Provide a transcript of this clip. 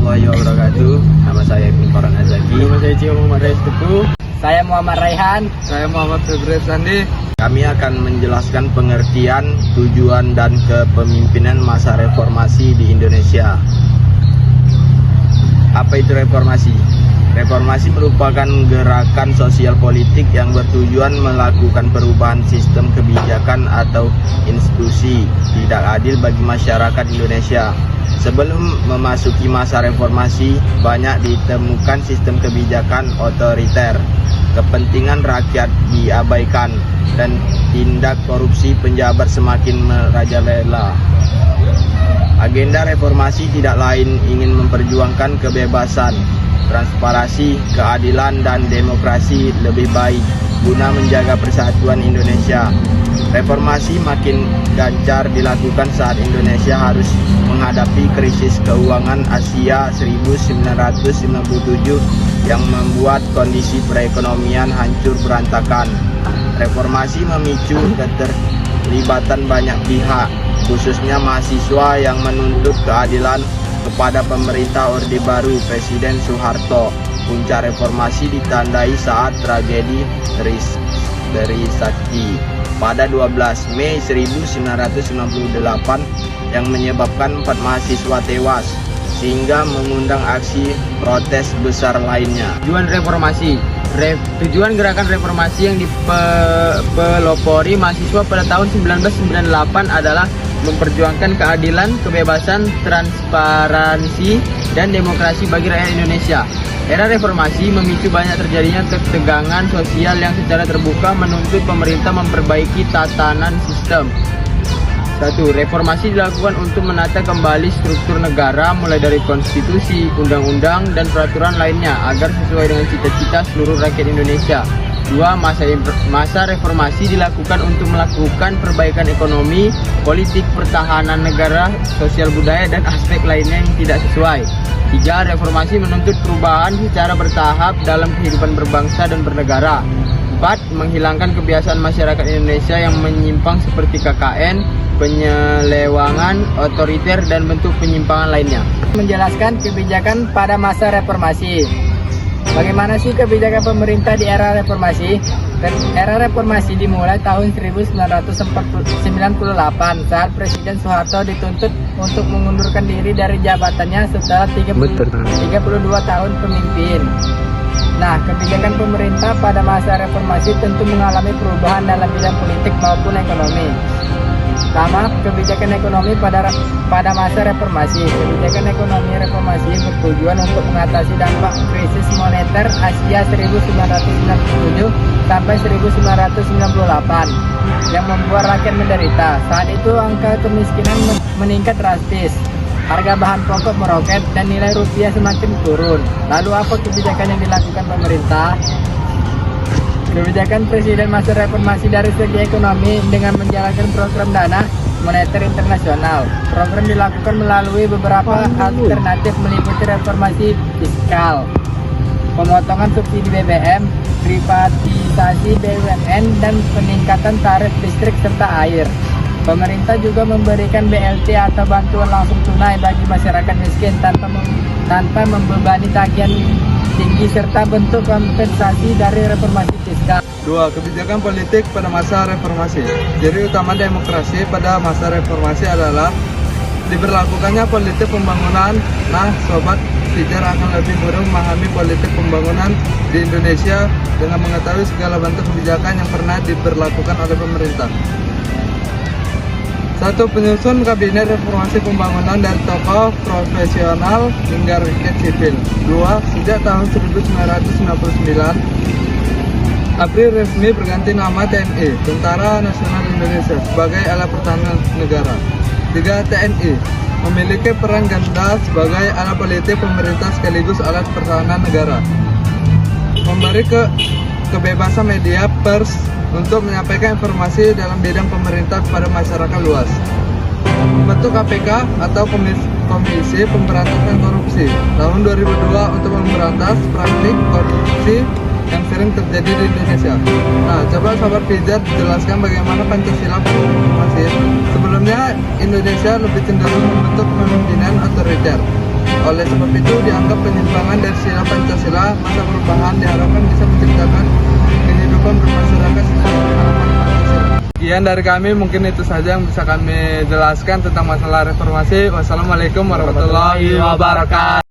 warahmatullahi wabarakatuh. Nama saya Pinkoran Azaki. Nama saya Cio Muhammad Rais Teguh. Saya Muhammad Raihan. Saya Muhammad Febri Sandi. Kami akan menjelaskan pengertian, tujuan, dan kepemimpinan masa reformasi di Indonesia. Apa itu reformasi? Reformasi merupakan gerakan sosial politik yang bertujuan melakukan perubahan sistem kebijakan atau institusi tidak adil bagi masyarakat Indonesia. Sebelum memasuki masa reformasi, banyak ditemukan sistem kebijakan otoriter, kepentingan rakyat diabaikan, dan tindak korupsi penjabat semakin merajalela. Agenda reformasi tidak lain ingin memperjuangkan kebebasan, transparansi, keadilan, dan demokrasi lebih baik guna menjaga persatuan Indonesia. Reformasi makin gencar dilakukan saat Indonesia harus menghadapi krisis keuangan Asia 1997 yang membuat kondisi perekonomian hancur berantakan. Reformasi memicu keterlibatan banyak pihak, khususnya mahasiswa yang menuntut keadilan kepada pemerintah Orde Baru Presiden Soeharto. Puncak reformasi ditandai saat tragedi Trisakti pada 12 Mei 1998 yang menyebabkan 4 mahasiswa tewas, sehingga mengundang aksi protes besar lainnya. Tujuan reformasi. Tujuan gerakan reformasi yang dipelopori mahasiswa pada tahun 1998 adalah memperjuangkan keadilan, kebebasan, transparansi, dan demokrasi bagi rakyat Indonesia. Era reformasi memicu banyak terjadinya ketegangan sosial yang secara terbuka menuntut pemerintah memperbaiki tatanan sistem. 1. Reformasi dilakukan untuk menata kembali struktur negara mulai dari konstitusi, undang-undang, dan peraturan lainnya agar sesuai dengan cita-cita seluruh rakyat Indonesia. 2. Masa reformasi dilakukan untuk melakukan perbaikan ekonomi, politik, pertahanan negara, sosial budaya, dan aspek lainnya yang tidak sesuai. 3. Reformasi menuntut perubahan secara bertahap dalam kehidupan berbangsa dan bernegara. 4. Menghilangkan kebiasaan masyarakat Indonesia yang menyimpang seperti KKN, penyelewangan, otoriter, dan bentuk penyimpangan lainnya. Menjelaskan kebijakan pada masa reformasi. Bagaimana sih kebijakan pemerintah di era reformasi? Era reformasi dimulai tahun 1998 saat Presiden Soeharto dituntut untuk mengundurkan diri dari jabatannya setelah 32 tahun pemimpin. Nah, kebijakan pemerintah pada masa reformasi tentu mengalami perubahan dalam bidang politik maupun ekonomi. Pertama, kebijakan ekonomi pada masa reformasi. Kebijakan ekonomi reformasi bertujuan untuk mengatasi dampak krisis moneter Asia 1997 sampai 1998 yang membuat rakyat menderita. Saat itu angka kemiskinan meningkat drastis, harga bahan pokok meroket, dan nilai rupiah semakin turun. Lalu apa kebijakan yang dilakukan pemerintah? Kebijakan Presiden masa reformasi dari segi ekonomi dengan menjalankan program dana moneter internasional. Program dilakukan melalui beberapa alternatif meliputi reformasi fiskal, pemotongan subsidi BBM, privatisasi BUMN, dan peningkatan tarif listrik serta air. Pemerintah juga memberikan BLT atau bantuan langsung tunai bagi masyarakat miskin tanpa membebani tagihan tinggi serta bentuk kompensasi dari reformasi fiskal. 2. Kebijakan politik pada masa reformasi. Ciri utama demokrasi pada masa reformasi adalah diberlakukannya politik pembangunan. Nah, Sobat Pijar akan lebih mudah memahami politik pembangunan di Indonesia dengan mengetahui segala bentuk kebijakan yang pernah diberlakukan oleh pemerintah. 1. Penyusun kabinet reformasi pembangunan dari tokoh profesional hingga rakyat sipil. 2. Sejak tahun 1999, ABRI resmi berganti nama TNI, Tentara Nasional Indonesia, sebagai alat pertahanan negara. 3. TNI memiliki peran ganda sebagai alat politik pemerintah sekaligus alat pertahanan negara. Memberi kebebasan media pers untuk menyampaikan informasi dalam bidang pemerintah kepada masyarakat luas. Membentuk KPK atau Komisi Pemberantasan Korupsi tahun 2002 untuk memberantas praktik korupsi yang sering terjadi di Indonesia. Nah, coba Sobat Pijar jelaskan bagaimana Pancasila reformasi. Sebelumnya, Indonesia lebih cenderung membentuk kepemimpinan otoriter. Oleh sebab itu dianggap penyimpangan dari sila Pancasila, masa perubahan diharapkan bisa menciptakan kehidupan bermasyarakat sesuai harapan Pancasila. Sekian dari kami, mungkin itu saja yang bisa kami jelaskan tentang masalah reformasi. Wassalamualaikum warahmatullahi wabarakatuh.